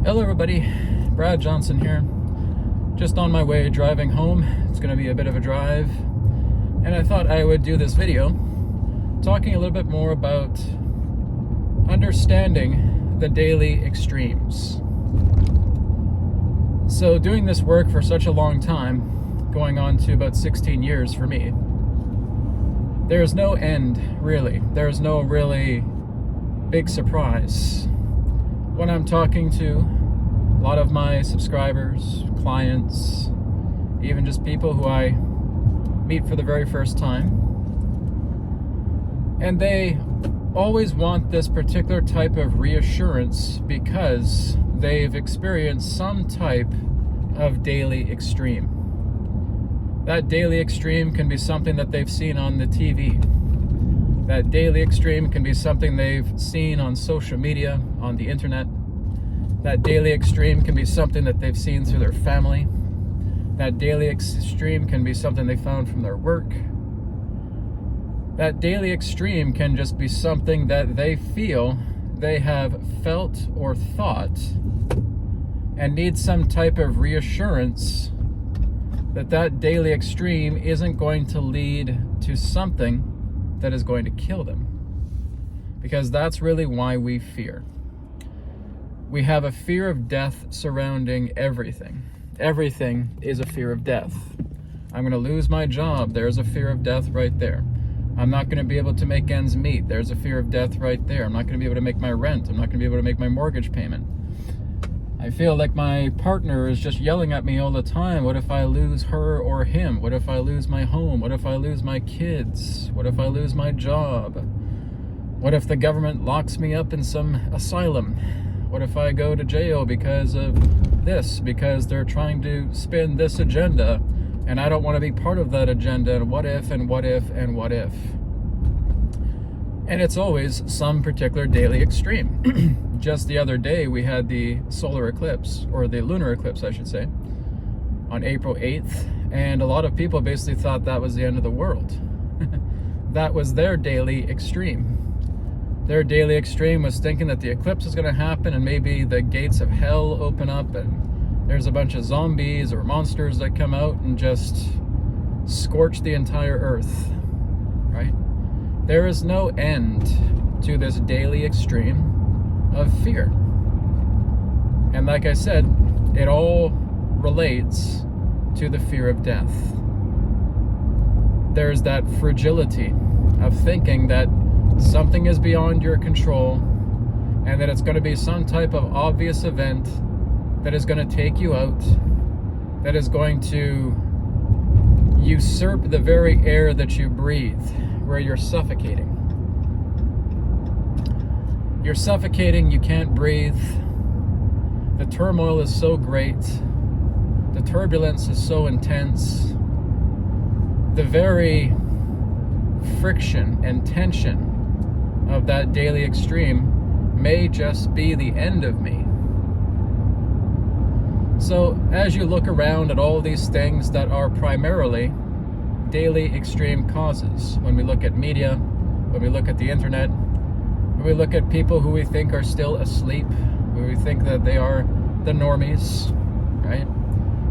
Hello everybody, Brad Johnson here. Just on my way driving home. It's going to be a bit of a drive. And I thought I would do this video talking a little bit more about understanding the daily extremes. So doing this work for such a long time, going on to about 16 years for me, there's no end, really. There's no really big surprise. When I'm talking to a lot of my subscribers, clients, even just people who I meet for the very first time, and they always want this particular type of reassurance because they've experienced some type of daily extreme. That daily extreme can be something that they've seen on the TV. That daily extreme can be something they've seen on social media, on the internet. That daily extreme can be something that they've seen through their family. That daily extreme can be something they found from their work. That daily extreme can just be something that they feel they have felt or thought and need some type of reassurance that that daily extreme isn't going to lead to something that is going to kill them. Because that's really why we fear. We have a fear of death surrounding everything. Everything is a fear of death. I'm going to lose my job. There's a fear of death right there. I'm not going to be able to make ends meet. There's a fear of death right there. I'm not going to be able to make my rent. I'm not going to be able to make my mortgage payment. I feel like my partner is just yelling at me all the time. What if I lose her or him? What if I lose my home? What if I lose my kids? What if I lose my job? What if the government locks me up in some asylum? What if I go to jail because of this? Because they're trying to spin this agenda and I don't want to be part of that agenda. And what if, and what if, and what if? And it's always some particular daily extreme. Just the other day, we had the solar eclipse, or the lunar eclipse, I should say, on April 8th. And a lot of people basically thought that was the end of the world. That was their daily extreme. Their daily extreme was thinking that the eclipse is going to happen and maybe the gates of hell open up and there's a bunch of zombies or monsters that come out and just scorch the entire earth, right? There is no end to this daily extreme of fear. And like I said, it all relates to the fear of death. There's that fragility of thinking that something is beyond your control and that it's going to be some type of obvious event that is going to take you out, that is going to usurp the very air that you breathe, where you're suffocating. You're suffocating, you can't breathe. The turmoil is so great. The turbulence is so intense. The very friction and tension of that daily extreme may just be the end of me. So as you look around at all these things that are primarily daily extreme causes, when we look at media, when we look at the internet, when we look at people who we think are still asleep, when we think that they are the normies, right?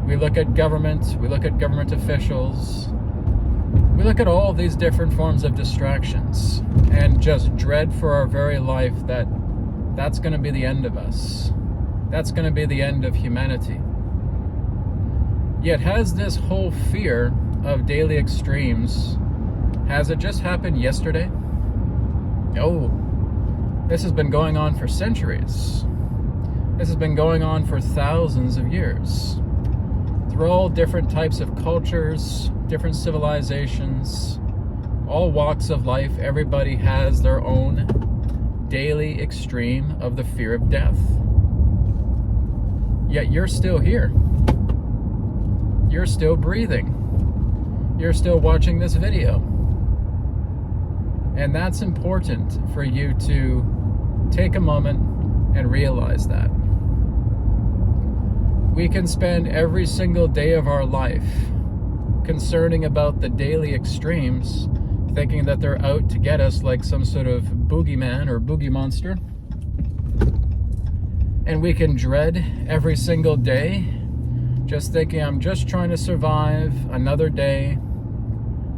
We look at government, we look at government officials, we look at all of these different forms of distractions and just dread for our very life that that's going to be the end of us. That's going to be the end of humanity. Yet has this whole fear of daily extremes, has it just happened yesterday? No. This has been going on for centuries. This has been going on for thousands of years. Through all different types of cultures, different civilizations, all walks of life, everybody has their own daily extreme of the fear of death. Yet you're still here. You're still breathing. You're still watching this video. And that's important for you to take a moment and realize that. We can spend every single day of our life concerning about the daily extremes, thinking that they're out to get us like some sort of boogeyman or boogie monster. And we can dread every single day, just thinking, I'm just trying to survive another day.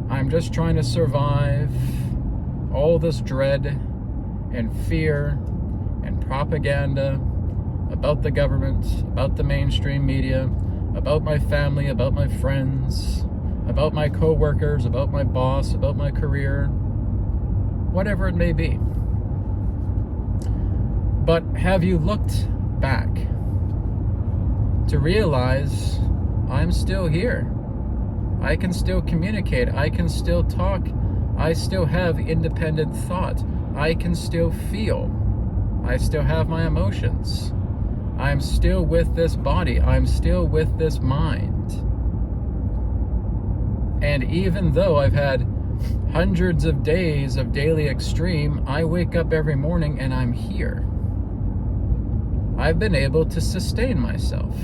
I'm just trying to survive all this dread and fear and propaganda about the government, about the mainstream media, about my family, about my friends, about my co-workers, about my boss, about my career, whatever it may be. But have you looked back to realize I'm still here? I can still communicate. I can still talk. I still have independent thought. I can still feel. I still have my emotions. I'm still with this body. I'm still with this mind. And even though I've had hundreds of days of daily extreme, I wake up every morning and I'm here. I've been able to sustain myself.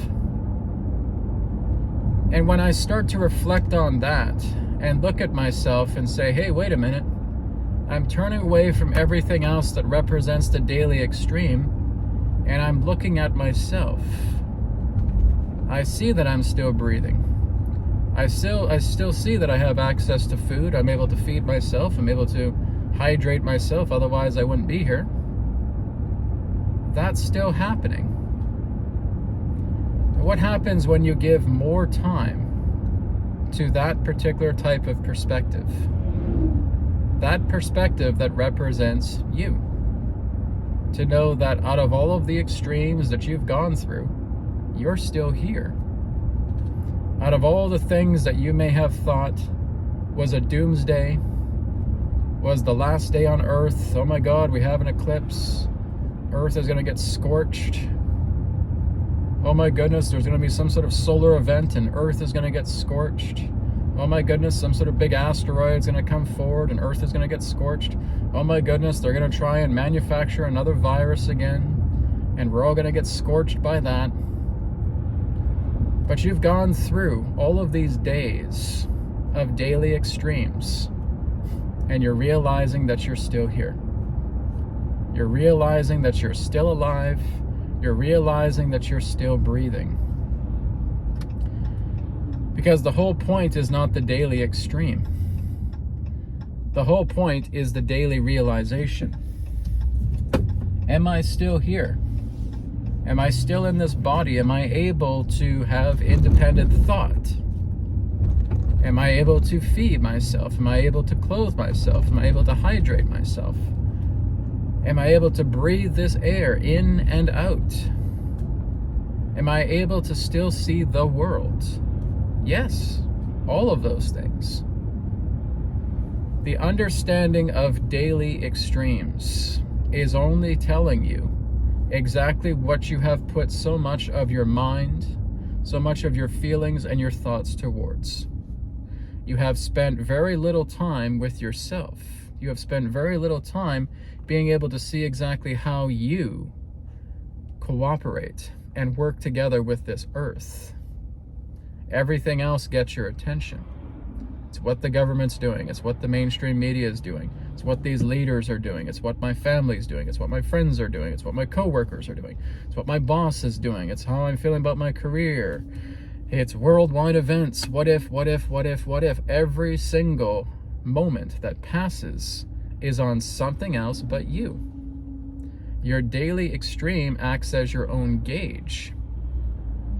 And when I start to reflect on that and look at myself and say, hey, wait a minute, I'm turning away from everything else that represents the daily extreme, and I'm looking at myself. I see that I'm still breathing. I still see that I have access to food. I'm able to feed myself. I'm able to hydrate myself. Otherwise, I wouldn't be here. That's still happening. What happens when you give more time to that particular type of perspective? That perspective that represents you. To know that out of all of the extremes that you've gone through, you're still here. Out of all the things that you may have thought was a doomsday, was the last day on Earth, oh my God, we have an eclipse, Earth is going to get scorched, oh my goodness, there's going to be some sort of solar event and Earth is going to get scorched, oh my goodness, some sort of big asteroid is going to come forward and Earth is going to get scorched, oh my goodness, they're going to try and manufacture another virus again and we're all going to get scorched by that. But you've gone through all of these days of daily extremes and you're realizing that you're still here. You're realizing that you're still alive. You're realizing that you're still breathing. Because the whole point is not the daily extreme. The whole point is the daily realization. Am I still here? Am I still in this body? Am I able to have independent thought? Am I able to feed myself? Am I able to clothe myself? Am I able to hydrate myself? Am I able to breathe this air in and out? Am I able to still see the world? Yes, all of those things. The understanding of daily extremes is only telling you exactly what you have put so much of your mind, so much of your feelings and your thoughts towards. You have spent very little time with yourself. You have spent very little time being able to see exactly how you cooperate and work together with this earth. Everything else gets your attention. It's what the government's doing. It's what the mainstream media is doing. It's what these leaders are doing. It's what my family's doing. It's what my friends are doing. It's what my coworkers are doing. It's what my boss is doing. It's how I'm feeling about my career. It's worldwide events. What if, what if, what if, what if? Every single moment that passes is on something else but you. Your daily extreme acts as your own gauge.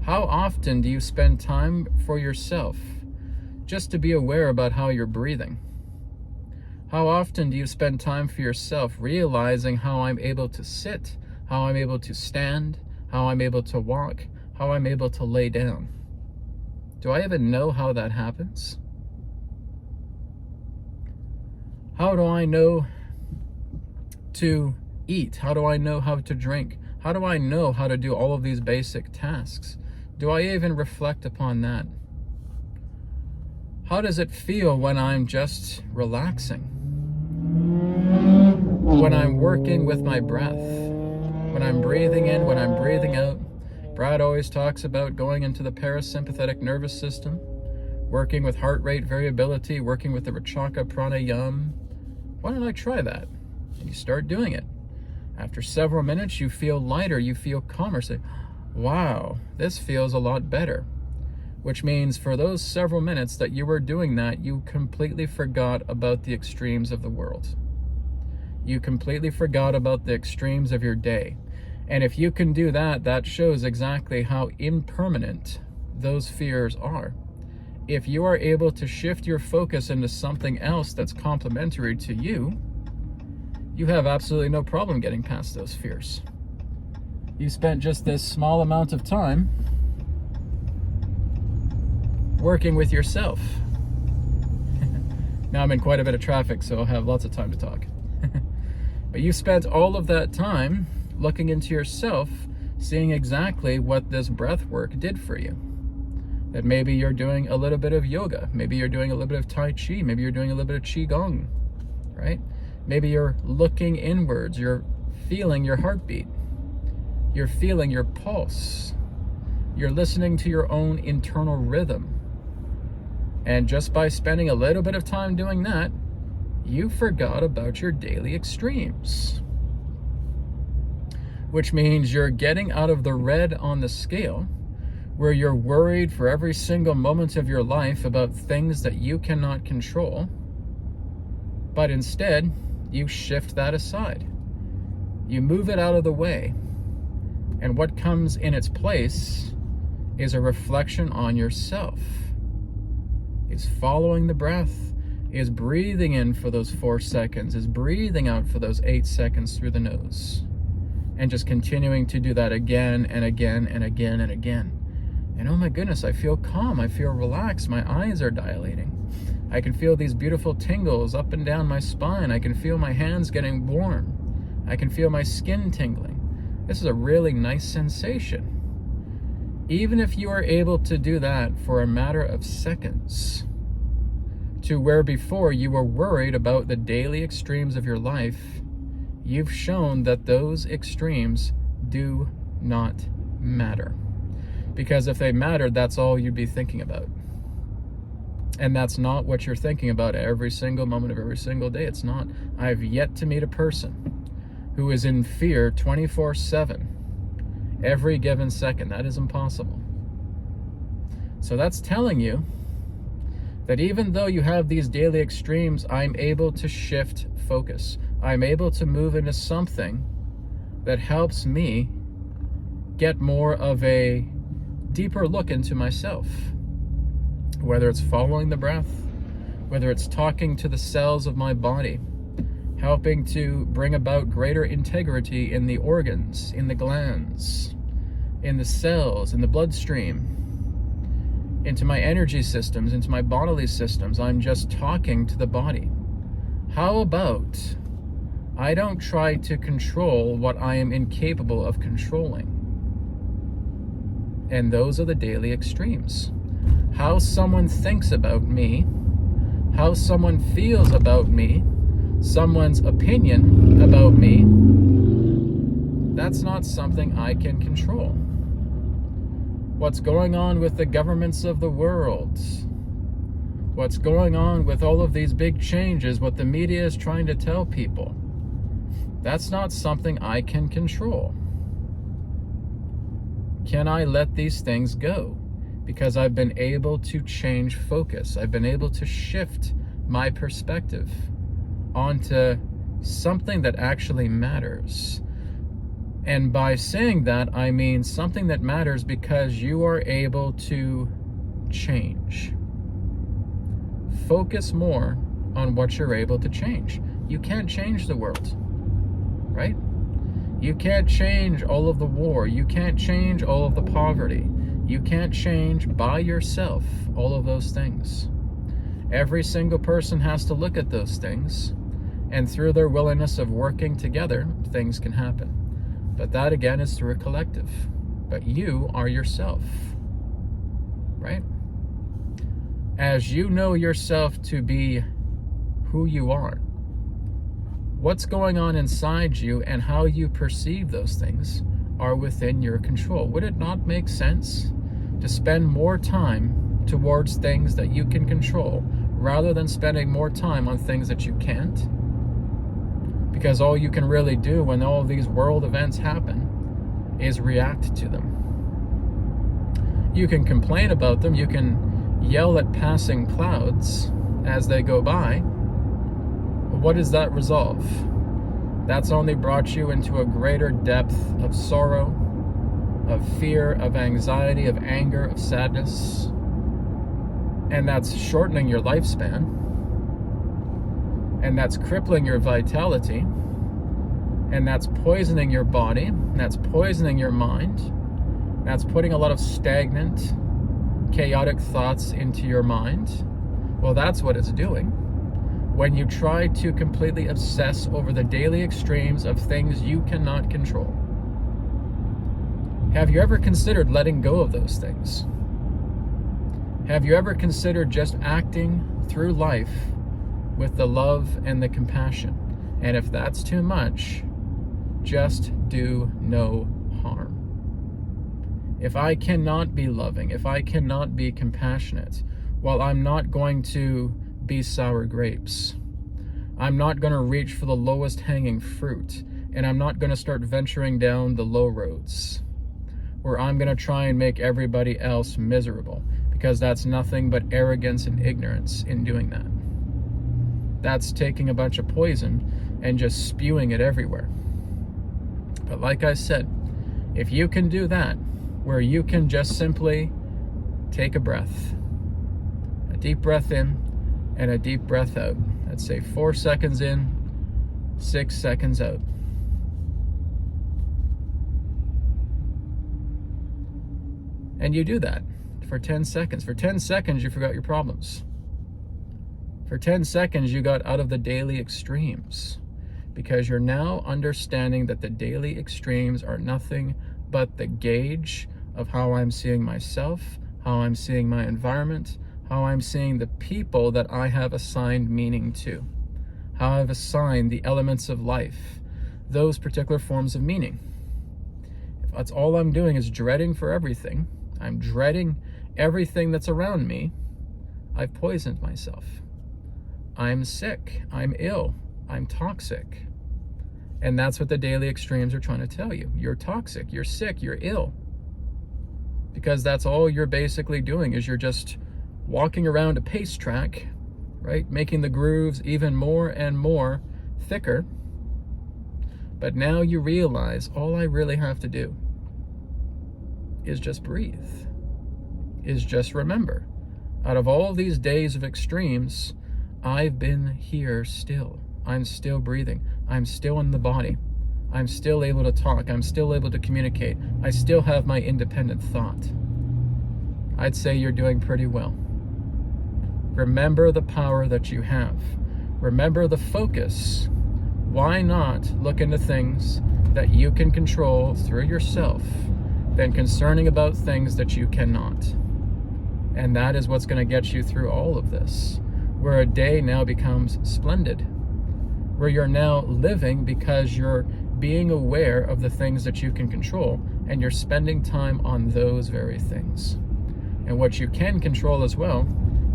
How often do you spend time for yourself just to be aware about how you're breathing? How often do you spend time for yourself realizing how I'm able to sit, how I'm able to stand, how I'm able to walk, how I'm able to lay down? Do I even know how that happens? How do I know to eat? How do I know how to drink? How do I know how to do all of these basic tasks? Do I even reflect upon that? How does it feel when I'm just relaxing? When I'm working with my breath? When I'm breathing in, when I'm breathing out? Brad always talks about going into the parasympathetic nervous system, working with heart rate variability, working with the Rachaka pranayama. Why don't I try that? And you start doing it. After several minutes, you feel lighter, you feel calmer. Say, wow, this feels a lot better. Which means for those several minutes that you were doing that, you completely forgot about the extremes of the world. You completely forgot about the extremes of your day. And if you can do that, that shows exactly how impermanent those fears are. If you are able to shift your focus into something else that's complementary to you, you have absolutely no problem getting past those fears. You spent just this small amount of time working with yourself. Now I'm in quite a bit of traffic, so I'll have lots of time to talk. But you spent all of that time looking into yourself, seeing exactly what this breath work did for you. That maybe you're doing a little bit of yoga, maybe you're doing a little bit of Tai Chi, maybe you're doing a little bit of Qigong, right? Maybe you're looking inwards, you're feeling your heartbeat, you're feeling your pulse, you're listening to your own internal rhythm. And just by spending a little bit of time doing that, you forgot about your daily extremes. Which means you're getting out of the red on the scale, where you're worried for every single moment of your life about things that you cannot control, but instead, you shift that aside. You move it out of the way, and what comes in its place is a reflection on yourself. Is following the breath, is breathing in for those 4 seconds, is breathing out for those 8 seconds through the nose, and just continuing to do that again and again and again and again. And oh my goodness, I feel calm, I feel relaxed, my eyes are dilating. I can feel these beautiful tingles up and down my spine. I can feel my hands getting warm. I can feel my skin tingling. This is a really nice sensation. Even if you are able to do that for a matter of seconds, to where before you were worried about the daily extremes of your life, you've shown that those extremes do not matter. Because if they mattered, that's all you'd be thinking about. And that's not what you're thinking about every single moment of every single day. It's not. I've yet to meet a person who is in fear 24/7 every given second. That is impossible. So that's telling you that even though you have these daily extremes, I'm able to shift focus. I'm able to move into something that helps me get more of a deeper look into myself. Whether it's following the breath, whether it's talking to the cells of my body, helping to bring about greater integrity in the organs, in the glands, in the cells, in the bloodstream, into my energy systems, into my bodily systems. I'm just talking to the body. How about I don't try to control what I am incapable of controlling? And those are the daily extremes. How someone thinks about me, how someone feels about me, someone's opinion about me, that's not something I can control. What's going on with the governments of the world, what's going on with all of these big changes, what the media is trying to tell people, that's not something I can control. Can I let these things go? Because I've been able to change focus. I've been able to shift my perspective onto something that actually matters. And by saying that, I mean something that matters because you are able to change. Focus more on what you're able to change. You can't change the world, right? You can't change all of the war. You can't change all of the poverty. You can't change by yourself all of those things. Every single person has to look at those things, and through their willingness of working together, things can happen. But that again is through a collective. But you are yourself, right? As you know yourself to be who you are, what's going on inside you and how you perceive those things are within your control. Would it not make sense to spend more time towards things that you can control rather than spending more time on things that you can't? Because all you can really do when all these world events happen is react to them. You can complain about them, you can yell at passing clouds as they go by. But what does that resolve? That's only brought you into a greater depth of sorrow, of fear, of anxiety, of anger, of sadness. And that's shortening your lifespan. And that's crippling your vitality. And that's poisoning your body. And that's poisoning your mind. That's putting a lot of stagnant, chaotic thoughts into your mind. Well, that's what it's doing. When you try to completely obsess over the daily extremes of things you cannot control. Have you ever considered letting go of those things? Have you ever considered just acting through life with the love and the compassion? And if that's too much, just do no harm. If I cannot be loving, if I cannot be compassionate, well, I'm not going to be sour grapes. I'm not going to reach for the lowest hanging fruit, and I'm not going to start venturing down the low roads where I'm going to try and make everybody else miserable, because that's nothing but arrogance and ignorance in doing that. That's taking a bunch of poison and just spewing it everywhere. But like I said, if you can do that, where you can just simply take a breath, a deep breath in and a deep breath out. Let's say 4 seconds in, 6 seconds out. And you do that for 10 seconds. For 10 seconds, you forgot your problems. For 10 seconds, you got out of the daily extremes, because you're now understanding that the daily extremes are nothing but the gauge of how I'm seeing myself, how I'm seeing my environment, how I'm seeing the people that I have assigned meaning to, how I've assigned the elements of life, those particular forms of meaning. If that's all I'm doing is dreading for everything, I'm dreading everything that's around me, I've poisoned myself. I'm sick, I'm ill, I'm toxic. And that's what the daily extremes are trying to tell you. You're toxic, you're sick, you're ill. Because that's all you're basically doing, is you're just walking around a pace track, right? Making the grooves even more and more thicker. But now you realize all I really have to do is just breathe, is just remember. Out of all these days of extremes, I've been here still. I'm still breathing. I'm still in the body. I'm still able to talk. I'm still able to communicate. I still have my independent thought. I'd say you're doing pretty well. Remember the power that you have. Remember the focus. Why not look into things that you can control through yourself than concerning about things that you cannot? And that is what's going to get you through all of this, where a day now becomes splendid, where you're now living because you're being aware of the things that you can control, and you're spending time on those very things. And what you can control as well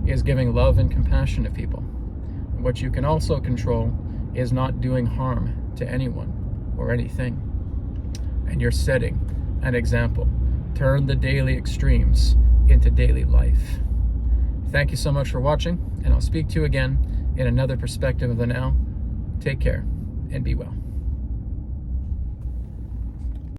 is giving love and compassion to people. And what you can also control is not doing harm to anyone or anything. And you're setting an example. Turn the daily extremes into daily life. Thank you so much for watching, and I'll speak to you again in another perspective of the now. Take care and be well.